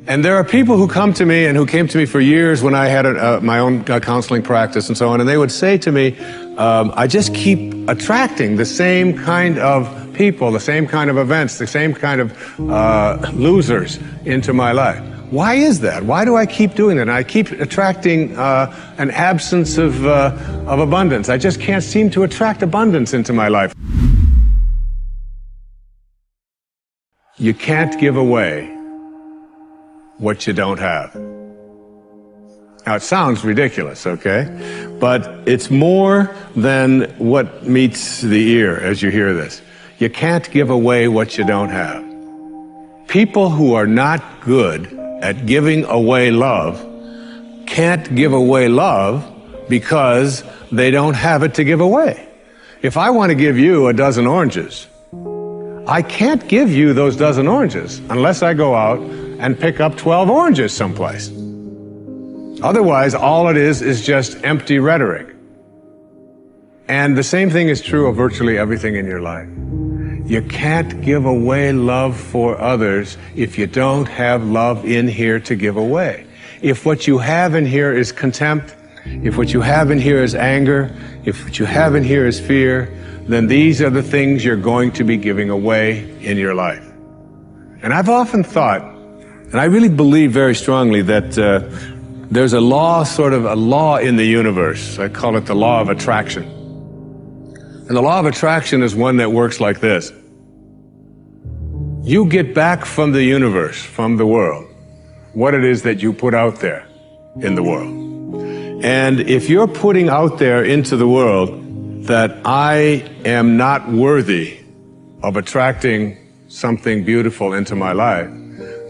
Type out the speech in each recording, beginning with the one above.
And there are people who come to me and who came to me for years when I had my own counseling practice and so on, and they would say to me, I just keep attracting the same kind of people, the same kind of events, the same kind of losers into my life. Why is that? Why do I keep doing that? And I keep attracting an absence of abundance. I just can't seem to attract abundance into my life. You can't give away what you don't have. Now, it sounds ridiculous, okay? But it's more than what meets the ear as you hear this. You can't give away what you don't have. People who are not good at giving away love can't give away love because they don't have it to give away. If I want to give you a dozen oranges, I can't give you those dozen oranges unless I go out and pick up 12 oranges someplace. Otherwise, all it is just empty rhetoric. And the same thing is true of virtually everything in your life. You can't give away love for others if you don't have love in here to give away. If what you have in here is contempt, if what you have in here is anger, if what you have in here is fear, then these are the things you're going to be giving away in your life. And I've often thought, and I really believe very strongly that there's a law, sort of a law in the universe. I call it the law of attraction. And the law of attraction is one that works like this. You get back from the universe, from the world, what it is that you put out there in the world. And if you're putting out there into the world that I am not worthy of attracting something beautiful into my life,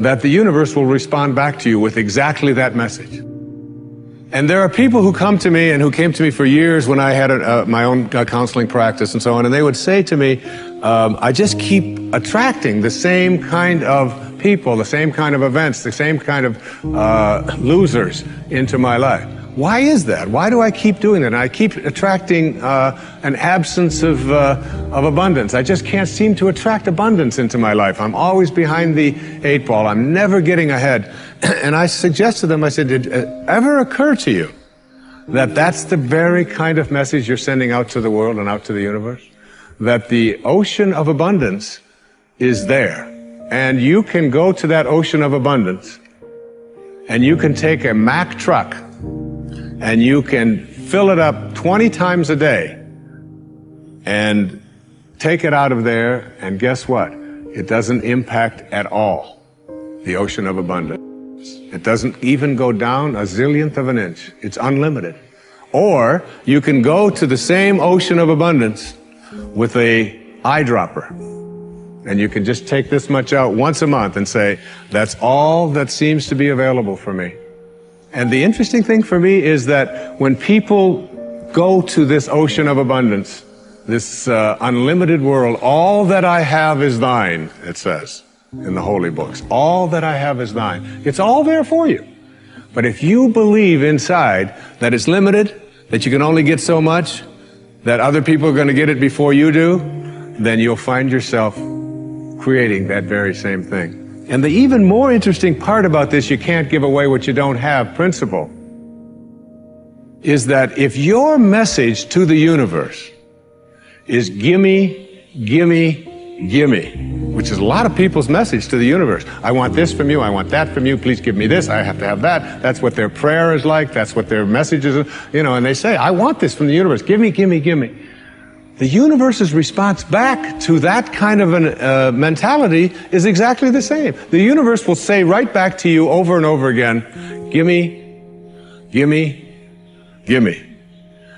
that the universe will respond back to you with exactly that message. And there are people who come to me and who came to me for years when I had my own counseling practice and so on, and they would say to me, I just keep attracting the same kind of people, the same kind of events, the same kind of losers into my life. Why is that? Why do I keep doing that? And I keep attracting an absence of abundance. I just can't seem to attract abundance into my life. I'm always behind the 8 ball. I'm never getting ahead. And I suggested to them, I said, did it ever occur to you that that's the very kind of message you're sending out to the world and out to the universe? That the ocean of abundance is there. And you can go to that ocean of abundance and you can take a Mack truck and you can fill it up 20 times a day and take it out of there, and guess what? It doesn't impact at all the ocean of abundance. It doesn't even go down a zillionth of an inch. It's unlimited. Or you can go to the same ocean of abundance with a eyedropper, and you can just take this much out once a month and say, that's all that seems to be available for me. And the interesting thing for me is that when people go to this ocean of abundance, this unlimited world, all that I have is thine, it says in the holy books. All that I have is thine. It's all there for you. But if you believe inside that it's limited, that you can only get so much, that other people are going to get it before you do, then you'll find yourself creating that very same thing. And the even more interesting part about this, you can't give away what you don't have principle, is that if your message to the universe is gimme, gimme, gimme, which is a lot of people's message to the universe. I want this from you, I want that from you, please give me this, I have to have that. That's what their prayer is like, that's what their message is, and they say, I want this from the universe, gimme, gimme, gimme. The universe's response back to that kind of a mentality is exactly the same. The universe will say right back to you over and over again, gimme, gimme, gimme.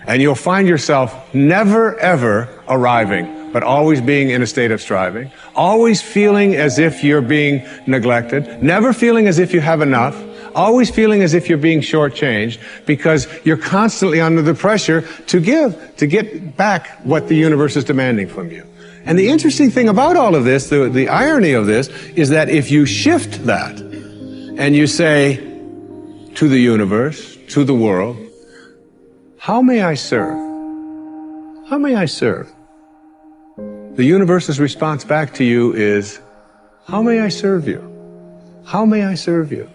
And you'll find yourself never ever arriving, but always being in a state of striving, always feeling as if you're being neglected, never feeling as if you have enough, always feeling as if you're being shortchanged, because you're constantly under the pressure to give, to get back what the universe is demanding from you. And the interesting thing about all of this, the irony of this, is that if you shift that and you say to the universe, to the world, how may I serve? How may I serve? The universe's response back to you is, how may I serve you? How may I serve you?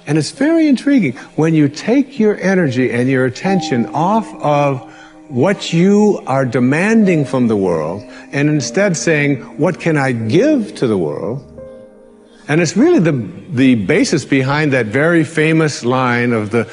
And it's very intriguing. When you take your energy and your attention off of what you are demanding from the world, and instead saying, what can I give to the world? And it's really the basis behind that very famous line of the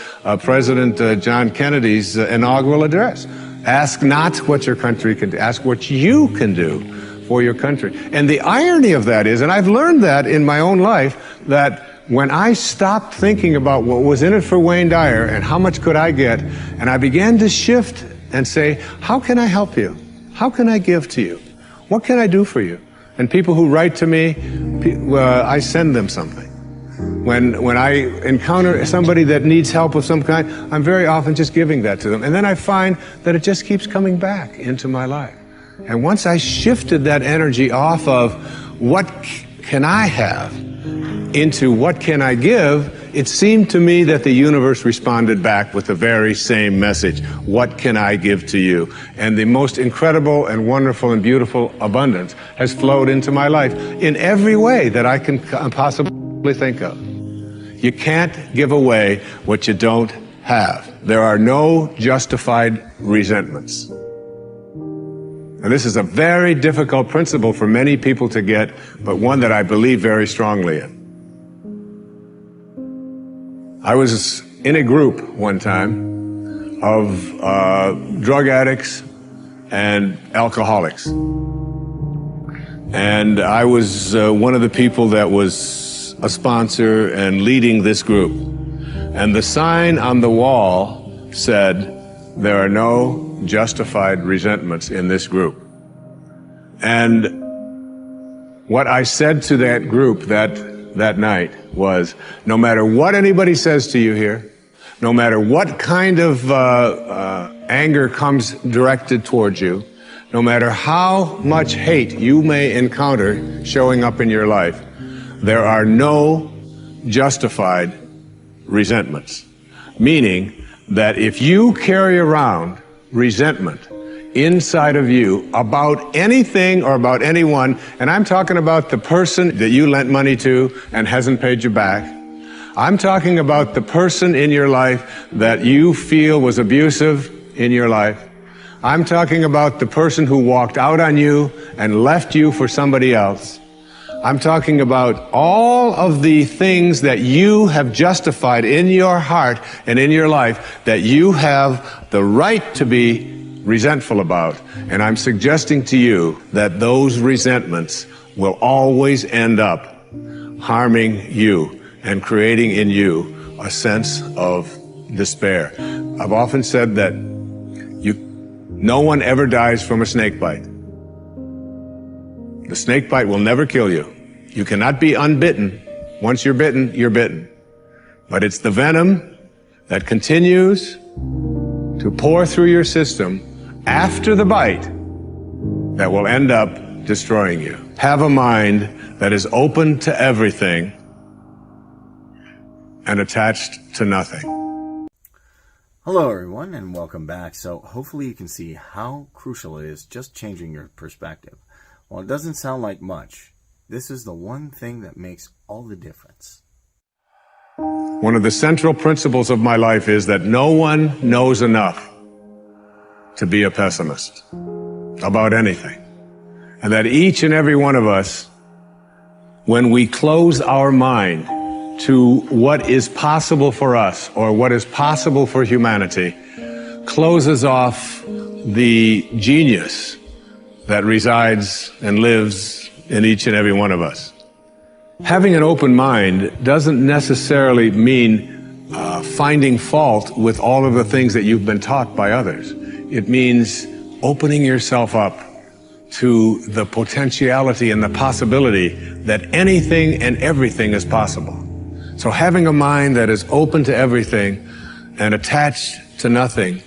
President John Kennedy's inaugural address. Ask not what your country can do, ask what you can do for your country. And the irony of that is, and I've learned that in my own life, that when I stopped thinking about what was in it for Wayne Dyer and how much could I get, and I began to shift and say, how can I help you? How can I give to you? What can I do for you? And people who write to me, I send them something. When I encounter somebody that needs help of some kind, I'm very often just giving that to them. And then I find that it just keeps coming back into my life. And once I shifted that energy off of what can I have into what can I give, it seemed to me that the universe responded back with the very same message. What can I give to you? And the most incredible and wonderful and beautiful abundance has flowed into my life in every way that I can possibly think of. You can't give away what you don't have. There are no justified resentments. And this is a very difficult principle for many people to get, but one that I believe very strongly in. I was in a group one time of drug addicts and alcoholics. And I was one of the people that was a sponsor and leading this group. And the sign on the wall said, there are no justified resentments in this group. And what I said to that group that night was, no matter what anybody says to you here, no matter what kind of anger comes directed towards you, no matter how much hate you may encounter showing up in your life, there are no justified resentments. Meaning that if you carry around resentment inside of you about anything or about anyone, and I'm talking about the person that you lent money to and hasn't paid you back. I'm talking about the person in your life that you feel was abusive in your life. I'm talking about the person who walked out on you and left you for somebody else. I'm talking about all of the things that you have justified in your heart and in your life that you have the right to be resentful about. And I'm suggesting to you that those resentments will always end up harming you and creating in you a sense of despair. I've often said that no one ever dies from a snake bite. The snake bite will never kill you. You cannot be unbitten. Once you're bitten, you're bitten. But it's the venom that continues to pour through your system after the bite that will end up destroying you. Have a mind that is open to everything and attached to nothing. Hello everyone and welcome back. So hopefully you can see how crucial it is just changing your perspective. While it doesn't sound like much, this is the one thing that makes all the difference. One of the central principles of my life is that no one knows enough to be a pessimist about anything. And that each and every one of us, when we close our mind to what is possible for us or what is possible for humanity, closes off the genius that resides and lives in each and every one of us. Having an open mind doesn't necessarily mean finding fault with all of the things that you've been taught by others. It means opening yourself up to the potentiality and the possibility that anything and everything is possible. So having a mind that is open to everything and attached to nothing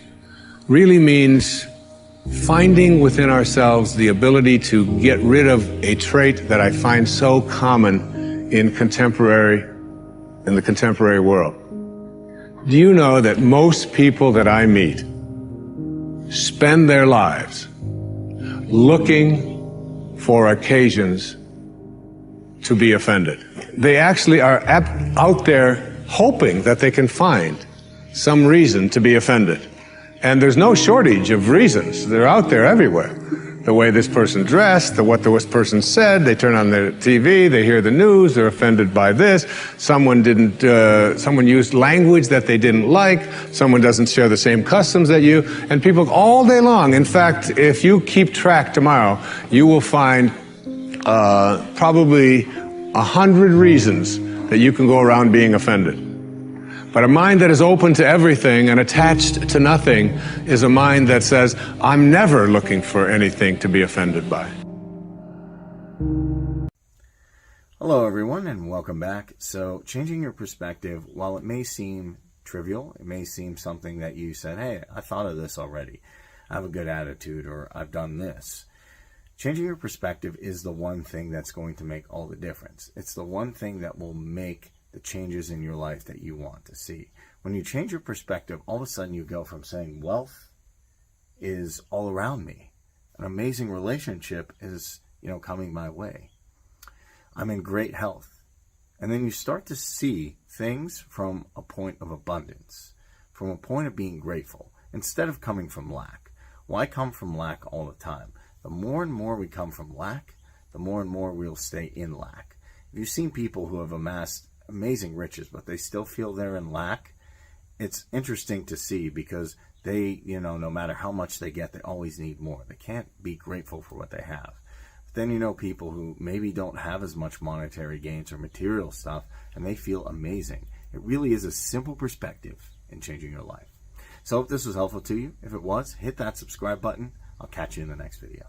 really means finding within ourselves the ability to get rid of a trait that I find so common in the contemporary world. Do you know that most people that I meet spend their lives looking for occasions to be offended? they actually are out there hoping that they can find some reason to be offended. And there's no shortage of reasons. They're out there everywhere. The way this person dressed, what this person said, they turn on their TV, they hear the news, they're offended by this, someone used language that they didn't like, someone doesn't share the same customs that you, and people all day long. In fact, if you keep track tomorrow, you will find probably 100 reasons that you can go around being offended. But a mind that is open to everything and attached to nothing is a mind that says, I'm never looking for anything to be offended by. Hello everyone and welcome back. So changing your perspective, while it may seem trivial, it may seem something that you said, hey, I thought of this already. I have a good attitude, or I've done this. Changing your perspective is the one thing that's going to make all the difference. It's the one thing that will make the changes in your life that you want to see. When you change your perspective, all of a sudden you go from saying wealth is all around me, an amazing relationship is, coming my way, I'm in great health. And then you start to see things from a point of abundance, from a point of being grateful, instead of coming from lack. Why come from lack all the time? The more and more we come from lack, the more and more we'll stay in lack. If you've seen people who have amassed amazing riches, but they still feel they're in lack, it's interesting to see, because they, no matter how much they get, they always need more. They can't be grateful for what they have. But then people who maybe don't have as much monetary gains or material stuff, and they feel amazing. It really is a simple perspective in changing your life. So I hope this was helpful to you. If it was, hit that subscribe button. I'll catch you in the next video.